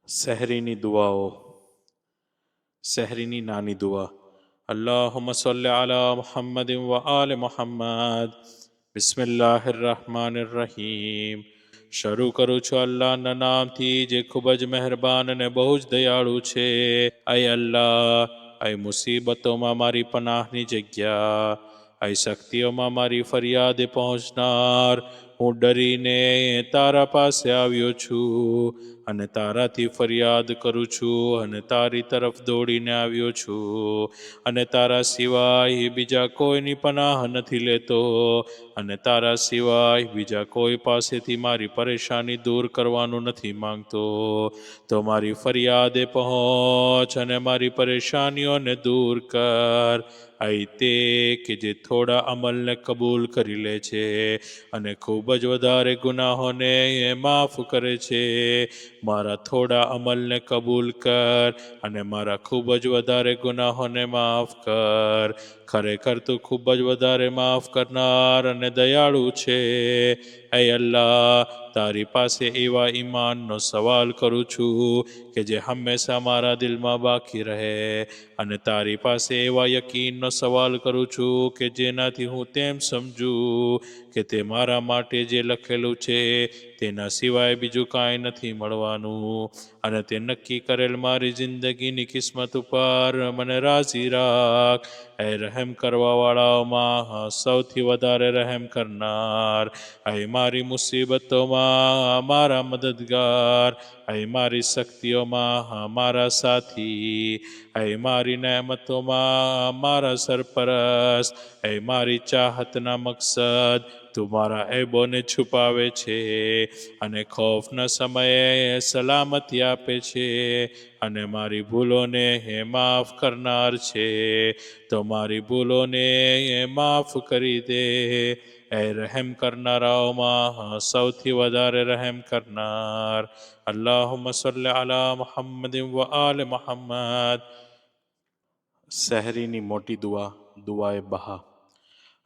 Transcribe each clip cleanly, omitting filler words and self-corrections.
सहरीनी दुआओ। सहरीनी नानी दुआ। अल्लाहुम्मा सल्लि अला मुहम्मद व आल मुहम्मद। बिस्मिल्लाहिर्रहमानिर्रहीम। શરૂ કરું છું અલ્લાહના નામથી જે ખૂબ જ મહેરબાન અને બહુ જ દયાળુ છે. અય અલ્લાહ, અય મુસીબતોમાં મારી પનાહની જગ્યા, અય શક્તિઓમાં મારી ફરિયાદે પહોંચનાર, હું ડરીને તારા પાસે આવ્યો છું અને તારાથી ફરિયાદ કરું છું અને તારી તરફ દોડીને આવ્યો છું અને તારા સિવાય બીજા કોઈની પનાહ નથી લેતો અને તારા સિવાય બીજા કોઈ પાસેથી મારી પરેશાની દૂર કરવાનું નથી માંગતો. તો મારી ફરિયાદે પહોંચ અને મારી પરેશાનીઓને દૂર કર. આઈ તે કે જે થોડા અમલને કબૂલ કરી લે છે અને ખૂબ જ વધારે ગુનાહોને માફ કરે છે. મારા થોડા અમલને કબૂલ કર અને મારા ખૂબ જ વધારે ગુનાહોને માફ કર. ખરેખર તું ખૂબ જ વધારે માફ કરનાર અને દયાળુ છે. હે અલ્લાહ, તારી પાસે એવા ઈમાનનો સવાલ કરું છું કે જે હંમેશા મારા દિલમાં બાકી રહે અને તારી પાસે એવા યકીનનો સવાલ કરું છું કે જેનાથી હું તેમ સમજું કે તે મારા માટે જે લખેલું છે તેના સિવાય બીજું કાંઈ નથી મળવાનું અને તે નક્કી કરેલ મારી જિંદગીની કિસ્મત ઉપર મને રાજી રાખ. એ રહેમ કરવાવાળાઓમાં સૌથી વધારે રહેમ કરનાર, એ મારી મુસીબતોમાં મારા મદદગાર, એ મારી શક્તિઓમાં મારા સાથી, એ મારી નેમતોમાં મારા સરપરસ્ત, એ મારી ચાહતના મકસદ. તું મારા એબોને છુપાવે છે અને ખૌફના સમયે સલામતી આપે છે અને મારી ભૂલોને માફ કરનાર છે. તો મારી ભૂલોને માફ કરી દે. એ રહેમ કરનારાઓમાં સૌથી વધારે રહેમ કરનાર. અલ્લાહુમ્મા સલ્લિ અલા મુહમ્મદ વ આલ મુહમ્મદ. સહરીની મોટી દુઆ, દુઆએ બહા.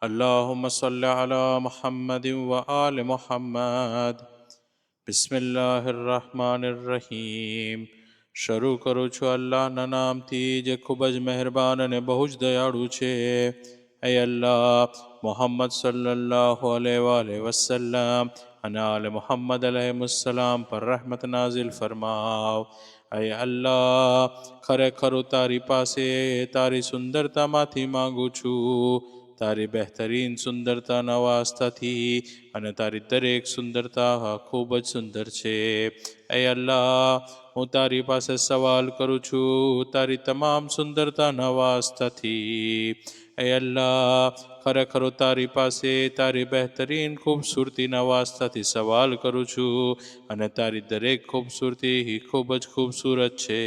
અલ્લાહુમ્મા સલ્લિ અલા મુહમ્મદ વ આલ મુહમ્મદ. બિસ્મિલ્લાહિર્રહમાનિર્રહીમ. શરૂ કરું છું અલ્લાહના નામથી જે ખૂબ જ મહેરબાન અને બહુ જ દયાળુ છે. એ અલ્લાહ, મોહમ્મદ સલ્લલ્લાહુ અલૈહિ વસલ્લમ અને આલ મુહમ્મદ અલૈહિસ્સલામ પર રહમત નાઝિલ ફરમાવ. એ અલ્લાહ, ખરેખર તારી પાસે તારી સુંદરતામાંથી માગું છું, તારી બહેતરીન સુંદરતાના વાસ્તાથી, અને તારી દરેક સુંદરતા ખૂબ જ સુંદર છે. એ અલ્લાહ, હું તારી પાસે સવાલ કરું છું તારી તમામ સુંદરતાના વાસ્તાથી. એ અલ્લાહ, ખરેખર તારી પાસે તારી બહેતરીન ખૂબસૂરતીના વાસ્તાથી સવાલ કરું છું અને તારી દરેક ખૂબસૂરતી ખૂબ જ ખૂબસૂરત છે.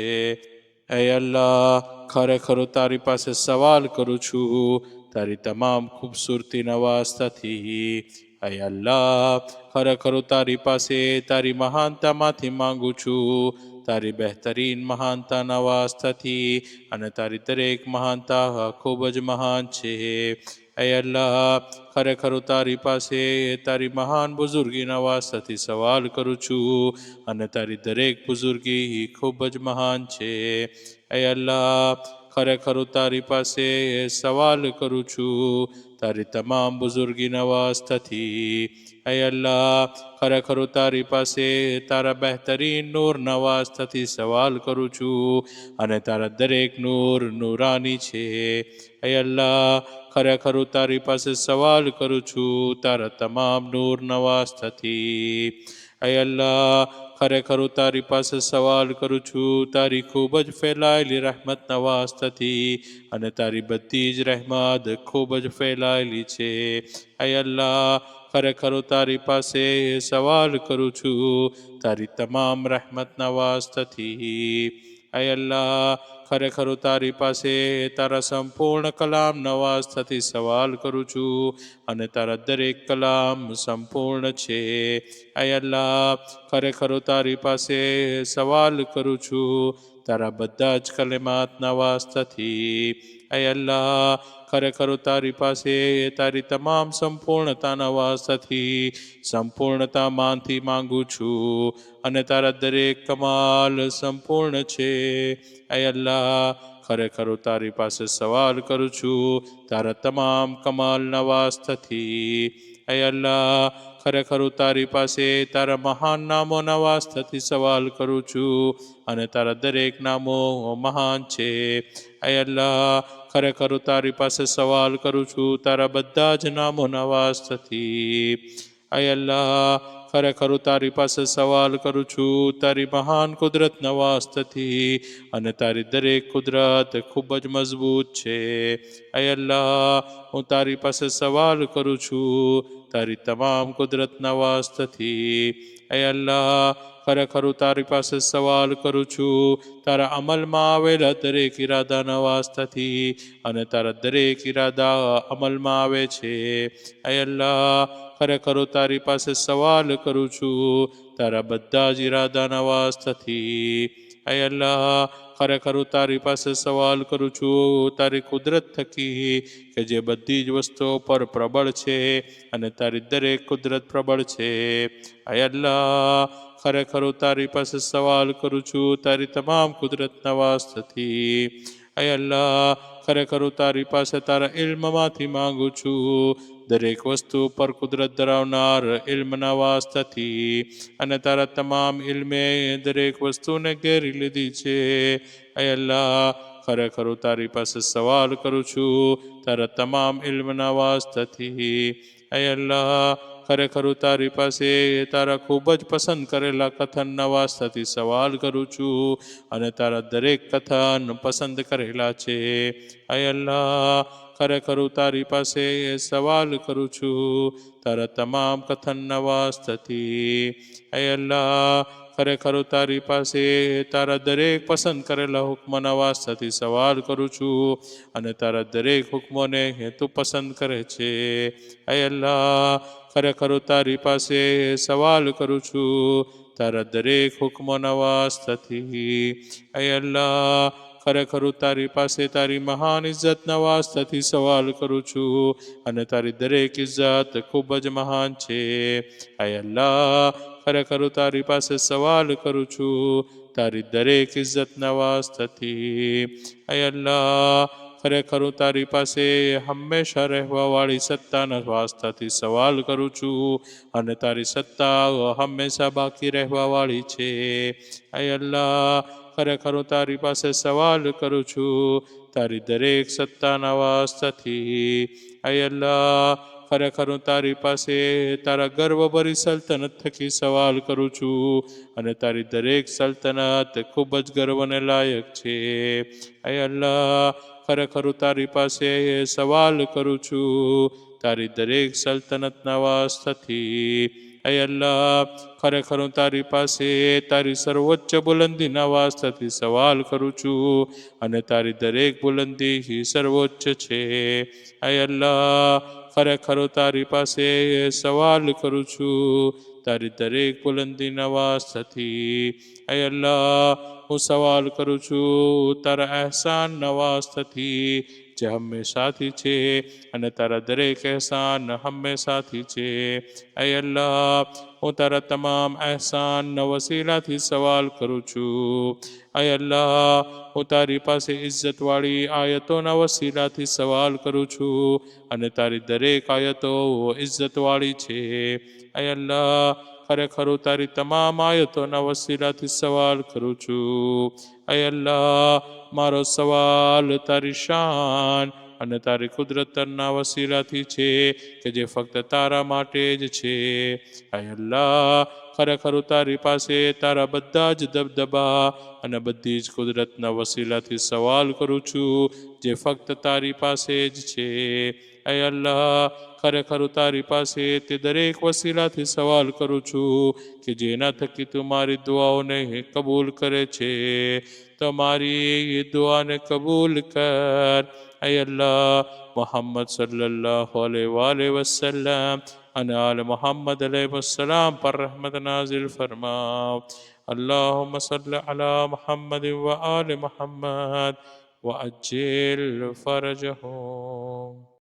એ અલ્લાહ, ખરેખર તારી પાસે સવાલ કરું છું તારી તમામ ખૂબસૂરતીના વાસ્તાથી. એ અલ્લાહ, ખરેખર તારી પાસે તારી મહાનતામાંથી માંગુ છું, તારી બહેતરીન મહાનતાના વાસ્તાથી, અને તારી દરેક મહાનતા ખૂબ જ મહાન છે. એ અલ્લાહ, ખરેખર તારી પાસે તારી મહાન બુઝુર્ગીના વાસ્તાથી સવાલ કરું છું અને તારી દરેક બુઝુર્ગી ખૂબ જ મહાન છે. એ અલ્લાહ, ખરેખર તારી પાસે સવાલ કરું છું તારી તમામ બુઝુર્ગીના વાસ્તાથી. એ અલ્લાહ, ખરેખર તારી પાસે તારા બહેતરીન નૂરના વાસ્તાથી સવાલ કરું છું અને તારા દરેક નૂર નૂરાની છે. એ અલ્લાહ, ખરેખર તારી પાસે સવાલ કરું છું તારા તમામ નૂરના વાસ્તાથી. એ અલ્લાહ, ખરેખર તારી પાસે સવાલ કરું છું તારી ખૂબ જ ફેલાયેલી રહેમતના વાસ્તાથી, અને તારી બધી જ રહેમત ખૂબ જ ફેલાયેલી છે. એ અલ્લાહ, ખરેખર તારી પાસે સવાલ કરું છું તારી તમામ રહેમતના વાસ્તાથી. એ અલ્લાહ, ખરેખર હું તારી પાસે તારા સંપૂર્ણ કલામ નવાઝથી સવાલ કરું છું અને તારા દરેક કલામ સંપૂર્ણ છે. આય અલ્લાહ, ખરેખર હું તારી પાસે સવાલ કરું છું તારા બધા જ કલેમાતના વાસ્તથી. આય અલ્લાહ, ખરેખર હું તારી પાસે તારી તમામ સંપૂર્ણતાના વાસ્તથી સંપૂર્ણતામાંથી માંગુ છું અને તારા દરેક કમાલ સંપૂર્ણ છે. આય અલ્લાહ, ખરેખર હું તારી પાસે સવાલ કરું છું તારા તમામ કમાલના વાસ્તથી. આય અલ્લાહ, ખરેખર હું તારી પાસે તારા મહાન નામોના વાસ્તથી સવાલ કરું છું અને તારા દરેક નામો મહાન છે. આય અલ્લાહ, ખરેખર હું તારી પાસે સવાલ કરું છું તારા બધા જ નામોના વાસ્તથી. આય અલ્લાહ, ખરેખર હું તારી પાસે સવાલ કરું છું તારી મહાન કુદરતના વાસ્તથી અને તારી દરેક કુદરત ખૂબ જ મજબૂત છે. આય અલ્લાહ, હું તારી પાસે સવાલ કરું છું તારી તમામ કુદરતના વાસ્તથી. આય અલ્લાહ, ખરેખર હું તારી પાસે સવાલ કરું છું તારા અમલમાં આવેલા દરેક ઈરાદાના વાસ્તથી અને તારા દરેક ઈરાદા અમલમાં આવે છે. આય અલ્લાહ, ખરેખર હું તારી પાસે સવાલ કરું છું તારા બધા જ ઈરાદાના વાસ્તથી. આય અલ્લાહ, ખરેખર હું તારી પાસે સવાલ કરું છું તારી કુદરત થકી કે જે બધી જ વસ્તુઓ પર પ્રબળ છે અને તારી દરેક કુદરત પ્રબળ છે. આય અલ્લાહ, ખરેખર હું તારી પાસે સવાલ કરું છું તારી તમામ કુદરતના વાસ્તથી. આય અલ્લાહ, ખરેખર હું તારી પાસે તારા ઇલ્મમાંથી માંગુ છું દરેક વસ્તુ પર કુદરત ધરાવનાર ઇલ્મના વાસ્તથી અને તારા તમામ ઇલ્મે દરેક વસ્તુને ઘેરી લીધી છે. આય અલ્લાહ, ખરેખર હું તારી પાસે સવાલ કરું છું તારા તમામ ઇલ્મના વાસ્તથી. આય અલ્લાહ, ખરેખર હું તારી પાસે તારા ખૂબ જ પસંદ કરેલા કથનના વાસ્તથી સવાલ કરું છું અને તારા દરેક કથન પસંદ કરેલા છે. આય અલ્લાહ, ખરેખર હું તારી પાસે સવાલ કરું છું તારા તમામ કથનના વાસ્તથી. આય અલ્લાહ, ખરેખર હું તારી પાસે તારા દરેક પસંદ કરેલા હુકમોના વાસ્તથી સવાલ કરું છું અને તારા દરેક હુકમોને તું પસંદ કરે છે. આય અલ્લાહ, ખરેખર હું તારી પાસે સવાલ કરું છું તારા દરેક હુકમોના વાસ્તથી. આય અલ્લાહ, ખરેખર હું તારી પાસે તારી મહાન ઇજ્જતના વાસ્તથી સવાલ કરું છું અને તારી દરેક ઇજ્જત ખૂબ જ મહાન છે. આય અલ્લાહ, ખરેખર હું તારી પાસે સવાલ કરું છું તારી દરેક ઇજ્જતના વાસ્તથી. આય અલ્લાહ, ખરેખર હું તારી પાસે હંમેશા રહેવાવાળી સત્તાના વાસ્તથી સવાલ કરું છું અને તારી સત્તા હંમેશા બાકી રહેવાવાળી છે. આય અલ્લાહ, ખરેખર હું તારી પાસે સવાલ કરું છું તારી દરેક સત્તાના વાસ્તથી. આય અલ્લાહ, ખરેખર હું તારી પાસે તારા ગર્વભરી સલ્તનત થકી સવાલ કરું છું અને તારી દરેક સલ્તનત ખૂબ જ ગર્વને લાયક છે. આય અલ્લાહ, ખરેખર હું તારી પાસે સવાલ કરું છું તારી દરેક સલ્તનતના વાસ્તથી. આય અલ્લાહ, ખરેખર હું તારી પાસે તારી સર્વોચ્ચ બુલંદીના વાસ્તથી સવાલ કરું છું અને તારી દરેક બુલંદી સર્વોચ્ચ છે. આય અલ્લાહ, ખરેખર હું તારી પાસે સવાલ કરું છું તારી દરેક બુલંદીના વાસ્તથી. આય અલ્લાહ, હું સવાલ કરું છું તારા અહેસાનના વાસ્તથી જે હંમેશાથી છે અને તારા દરેક અહેસાન હંમેશાથી છે. આય અલ્લાહ, હું તારા તમામ અહેસાનના વસીલાથી સવાલ કરું છું. આય અલ્લાહ, હું તારી પાસે ઇજ્જતવાળી આયતોના વસીલાથી સવાલ કરું છું અને તારી દરેક આયતો ઇજ્જતવાળી છે. આય અલ્લાહ, ખરેખર હું તારી તમામ આયતોના વસીલાથી સવાલ કરું છું. આય અલ્લાહ, મારો સવાલ તારી શાન અને તારી કુદરતના વસીલાથી છે કે જે ફક્ત તારા માટે જ છે. આય અલ્લાહ, ખરેખર હું તારી પાસે તારા બધા જ દબદબા અને બધી જ કુદરતના વસીલાથી સવાલ કરું છું જે ફક્ત તારી પાસે જ છે. એ અલ્લાહ, ખરેખર તારી પાસે તે દરેક વસીલાથી સવાલ કરું છું કે જેના થકી તું મારી દુઆઓને કબૂલ કરે છે. તમારી દુઆને કબૂલ કર. એ અલ્લાહ, મોહમ્મદ સલ્લલ્લાહુ અલૈહિ વસલ્લમ અને આલ મોહમ્મદ અલૈહિસ્સલામ પર રહમત નાઝિલ ફરમાવ. اللهم صل على محمد وآل محمد وأجل فرجهم.